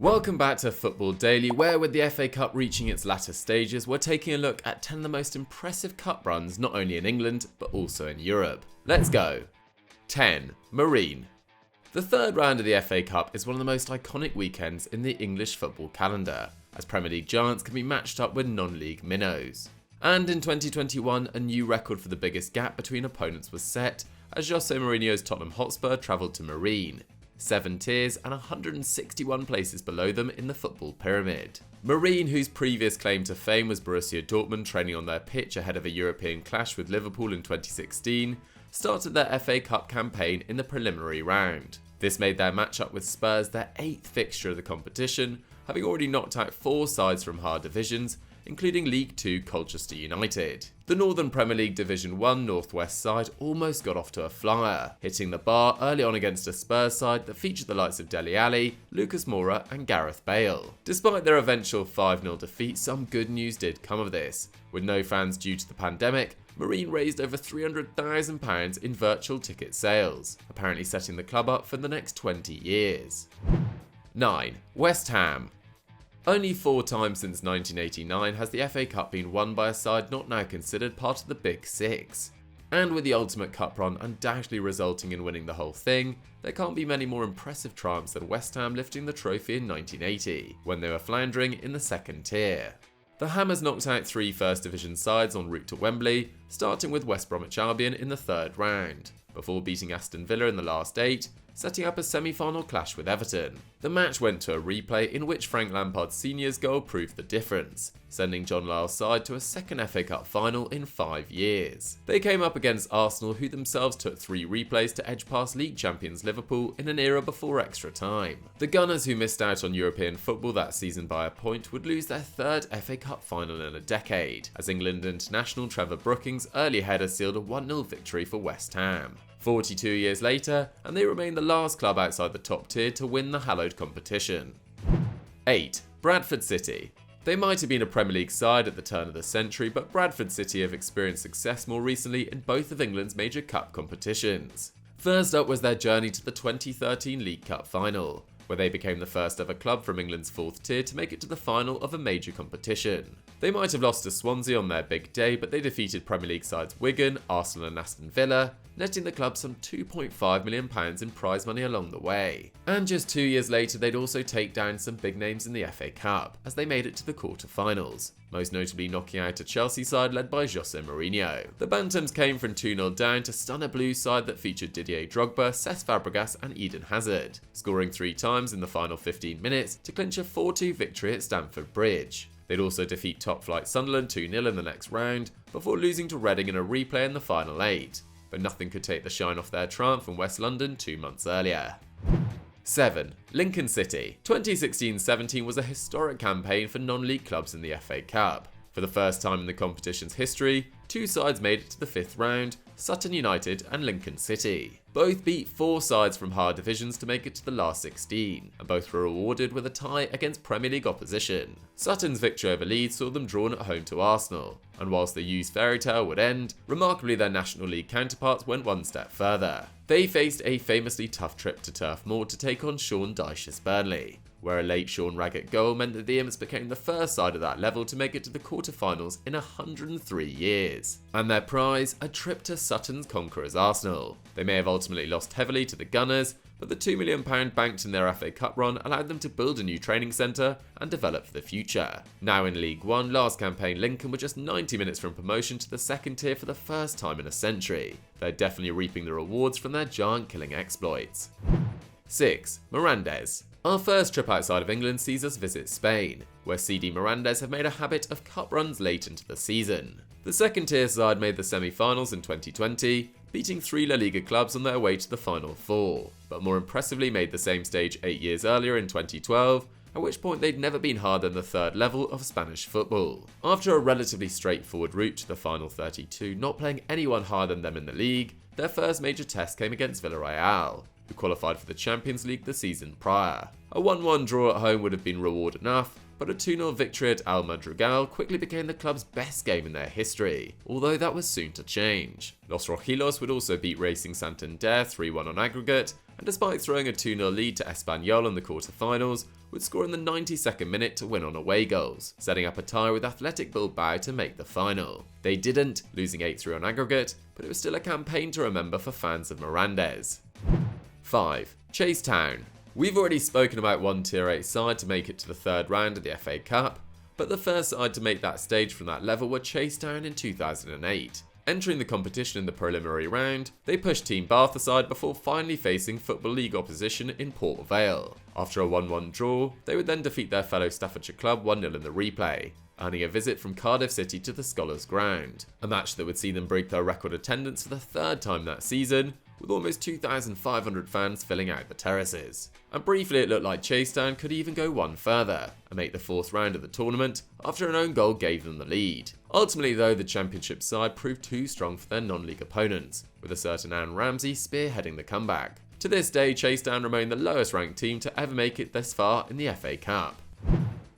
Welcome back to Football Daily, where with the FA Cup reaching its latter stages, we're taking a look at 10 of the most impressive cup runs not only in England, but also in Europe. Let's go. 10. Marine. The third round of the FA Cup is one of the most iconic weekends in the English football calendar, as Premier League giants can be matched up with non-league minnows. And in 2021, a new record for the biggest gap between opponents was set, as Jose Mourinho's Tottenham Hotspur travelled to Marine, 7 tiers and 161 places below them in the football pyramid. Marine, whose previous claim to fame was Borussia Dortmund training on their pitch ahead of a European clash with Liverpool in 2016, started their FA Cup campaign in the preliminary round. This made their matchup with Spurs their 8th fixture of the competition, having already knocked out 4 sides from hard divisions, including League 2 Colchester United. The Northern Premier League Division 1 Northwest side almost got off to a flyer, hitting the bar early on against a Spurs side that featured the likes of Dele Alli, Lucas Moura and Gareth Bale. Despite their eventual 5-0 defeat, some good news did come of this. With no fans due to the pandemic, Marine raised over £300,000 in virtual ticket sales, apparently setting the club up for the next 20 years. 9. West Ham. Only 4 times since 1989 has the FA Cup been won by a side not now considered part of the Big Six. And with the ultimate cup run undoubtedly resulting in winning the whole thing, there can't be many more impressive triumphs than West Ham lifting the trophy in 1980, when they were floundering in the 2nd tier. The Hammers knocked out 3 First Division sides en route to Wembley, starting with West Bromwich Albion in the 3rd round, before beating Aston Villa in the last 8, setting up a semi-final clash with Everton. The match went to a replay in which Frank Lampard Sr.'s goal proved the difference, sending John Lyle's side to a 2nd FA Cup final in 5 years. They came up against Arsenal, who themselves took 3 replays to edge past league champions Liverpool in an era before extra time. The Gunners, who missed out on European football that season by a point, would lose their 3rd FA Cup final in a decade, as England international Trevor Brooking's early header sealed a 1-0 victory for West Ham. 42 years later, and they remain the last club outside the top tier to win the hallowed competition. 8. Bradford City. They might have been a Premier League side at the turn of the century, but Bradford City have experienced success more recently in both of England's major cup competitions. First up was their journey to the 2013 League Cup final, where they became the first ever club from England's 4th tier to make it to the final of a major competition. They might have lost to Swansea on their big day, but they defeated Premier League sides Wigan, Arsenal and Aston Villa, netting the club some £2.5 million in prize money along the way. And just 2 years later, they'd also take down some big names in the FA Cup, as they made it to the quarter-finals, most notably knocking out a Chelsea side led by Jose Mourinho. The Bantams came from 2-0 down to stun a Blues side that featured Didier Drogba, Cesc Fabregas and Eden Hazard, scoring 3 times in the final 15 minutes to clinch a 4-2 victory at Stamford Bridge. They'd also defeat top-flight Sunderland 2-0 in the next round, before losing to Reading in a replay in the final 8. But nothing could take the shine off their triumph in West London 2 months earlier. 7. Lincoln City. 2016-17 was a historic campaign for non-league clubs in the FA Cup. For the first time in the competition's history, 2 sides made it to the 5th round, Sutton United and Lincoln City. Both beat 4 sides from hard divisions to make it to the last 16, and both were awarded with a tie against Premier League opposition. Sutton's victory over Leeds saw them drawn at home to Arsenal, and whilst the used fairy tale would end, remarkably their National League counterparts went one step further. They faced a famously tough trip to Turf Moor to take on Sean Dyche's Burnley, where a late Sean Raggett goal meant that the Imps became the first side of that level to make it to the quarter-finals in 103 years. And their prize, a trip to Sutton's conquerors Arsenal. They may have ultimately lost heavily to the Gunners, but the £2 million banked in their FA Cup run allowed them to build a new training centre and develop for the future. Now in League 1, last campaign Lincoln were just 90 minutes from promotion to the 2nd tier for the first time in a century. They're definitely reaping the rewards from their giant-killing exploits. 6. Mirandés. Our first trip outside of England sees us visit Spain, where CD Mirandés have made a habit of cup runs late into the season. The 2nd tier side made the semi-finals in 2020, beating 3 La Liga clubs on their way to the Final 4, but more impressively made the same stage 8 years earlier in 2012, at which point they'd never been harder than the 3rd level of Spanish football. After a relatively straightforward route to the final 32, not playing anyone harder than them in the league, their first major test came against Villarreal, who qualified for the Champions League the season prior. A 1-1 draw at home would have been reward enough, but a 2-0 victory at Al Madrigal quickly became the club's best game in their history, although that was soon to change. Los Rojillos would also beat Racing Santander 3-1 on aggregate, and despite throwing a 2-0 lead to Espanyol in the quarter-finals, would score in the 92nd minute to win on away goals, setting up a tie with Athletic Bilbao to make the final. They didn't, losing 8-3 on aggregate, but it was still a campaign to remember for fans of Mirandés. 5. Chasetown. We've already spoken about one Tier 8 side to make it to the third round of the FA Cup, but the first side to make that stage from that level were Chasetown in 2008. Entering the competition in the preliminary round, they pushed Team Bath aside before finally facing Football League opposition in Port Vale. After a 1-1 draw, they would then defeat their fellow Staffordshire club 1-0 in the replay, earning a visit from Cardiff City to the Scholars' Ground, a match that would see them break their record attendance for the third time that season, with almost 2,500 fans filling out the terraces. And briefly it looked like Chasetown could even go one further and make the fourth round of the tournament after an own goal gave them the lead. Ultimately though, the championship side proved too strong for their non-league opponents, with a certain Aaron Ramsey spearheading the comeback. To this day, Chasetown remain the lowest ranked team to ever make it this far in the FA Cup.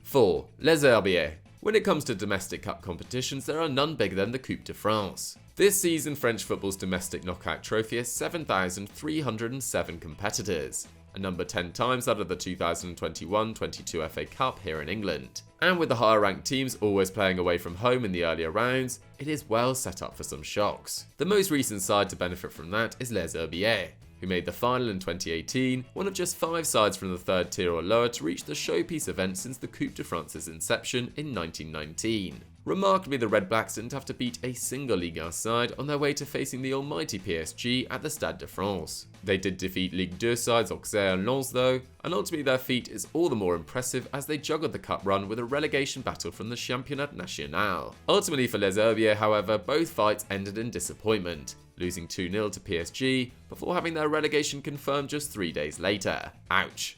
4. Les Herbiers. When it comes to domestic cup competitions, there are none bigger than the Coupe de France. This season, French football's domestic knockout trophy has 7,307 competitors, a number 10 times that of the 2021-22 FA Cup here in England. And with the higher ranked teams always playing away from home in the earlier rounds, it is well set up for some shocks. The most recent side to benefit from that is Les Herbiers, who made the final in 2018, one of just 5 sides from the third tier or lower to reach the showpiece event since the Coupe de France's inception in 1919. Remarkably, the Red Blacks didn't have to beat a single Ligue 1 side on their way to facing the almighty PSG at the Stade de France. They did defeat Ligue 2 sides Auxerre and Lens though, and ultimately their feat is all the more impressive as they juggled the cup run with a relegation battle from the Championnat National. Ultimately for Les Herbiers, however, both fights ended in disappointment, losing 2-0 to PSG before having their relegation confirmed just 3 days later. Ouch.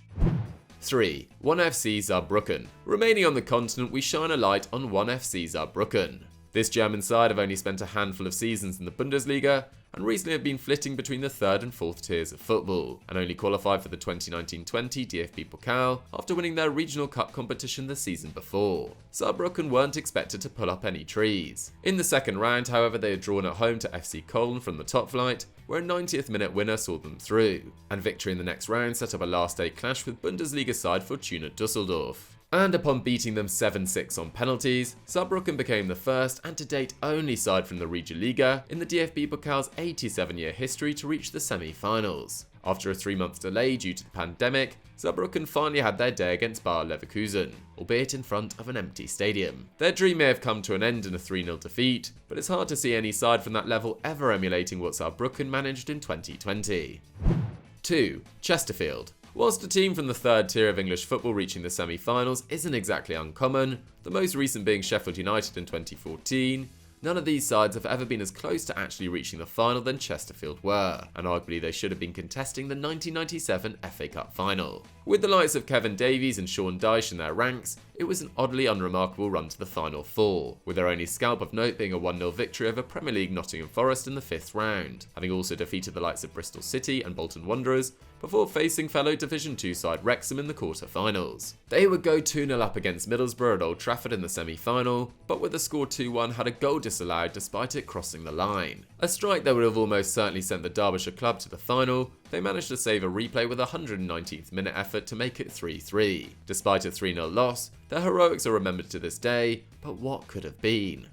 3. 1FC Saarbrucken. Remaining on the continent, we shine a light on 1FC Saarbrucken. This German side have only spent a handful of seasons in the Bundesliga and recently have been flitting between the 3rd and 4th tiers of football, and only qualified for the 2019-20 DFB Pokal after winning their regional cup competition the season before. Saarbrücken weren't expected to pull up any trees. In the second round, however, they had drawn at home to FC Köln from the top flight, where a 90th minute winner saw them through, and victory in the next round set up a last day clash with Bundesliga side Fortuna Düsseldorf. And upon beating them 7-6 on penalties, Saarbrücken became the first and to date only side from the Regionalliga in the DFB Pokal's 87-year history to reach the semi-finals. After a 3-month delay due to the pandemic, Saarbrücken finally had their day against Bayer Leverkusen, albeit in front of an empty stadium. Their dream may have come to an end in a 3-0 defeat, but it's hard to see any side from that level ever emulating what Saarbrücken managed in 2020. 2. Chesterfield. Whilst a team from the third tier of English football reaching the semi-finals isn't exactly uncommon, the most recent being Sheffield United in 2014, none of these sides have ever been as close to actually reaching the final than Chesterfield were, and arguably they should have been contesting the 1997 FA Cup final. With the likes of Kevin Davies and Sean Dyche in their ranks, it was an oddly unremarkable run to the Final Four, with their only scalp of note being a 1-0 victory over Premier League Nottingham Forest in the 5th round, having also defeated the likes of Bristol City and Bolton Wanderers, before facing fellow Division 2 side Wrexham in the quarter-finals. They would go 2-0 up against Middlesbrough at Old Trafford in the semi-final, but with the score 2-1 had a goal disallowed despite it crossing the line. A strike that would have almost certainly sent the Derbyshire club to the final, they managed to save a replay with a 119th minute effort to make it 3-3. Despite a 3-0 loss, their heroics are remembered to this day, but what could have been?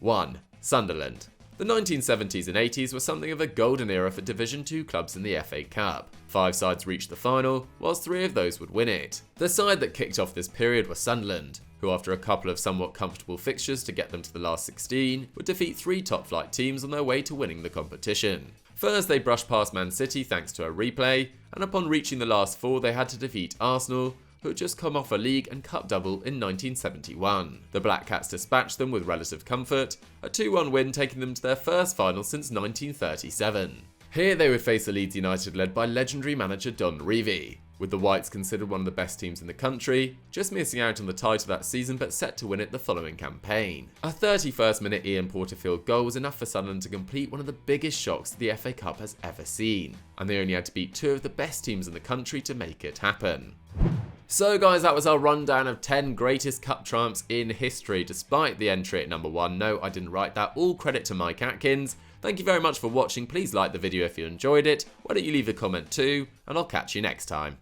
1. Sunderland. The 1970s and 80s were something of a golden era for Division 2 clubs in the FA Cup. 5 sides reached the final, whilst 3 of those would win it. The side that kicked off this period was Sunderland, who after a couple of somewhat comfortable fixtures to get them to the last 16, would defeat 3 top-flight teams on their way to winning the competition. First, they brushed past Man City thanks to a replay, and upon reaching the last 4 they had to defeat Arsenal, who had just come off a league and cup double in 1971. The Black Cats dispatched them with relative comfort, a 2-1 win taking them to their first final since 1937. Here they would face a Leeds United led by legendary manager Don Revie, with the Whites considered one of the best teams in the country, just missing out on the title that season but set to win it the following campaign. A 31st minute Ian Porterfield goal was enough for Sunderland to complete one of the biggest shocks the FA Cup has ever seen, and they only had to beat 2 of the best teams in the country to make it happen. So guys, that was our rundown of 10 greatest cup triumphs in history, despite the entry at number 1. No, I didn't write that. All credit to Mike Atkins. Thank you very much for watching. Please like the video if you enjoyed it. Why don't you leave a comment too, and I'll catch you next time.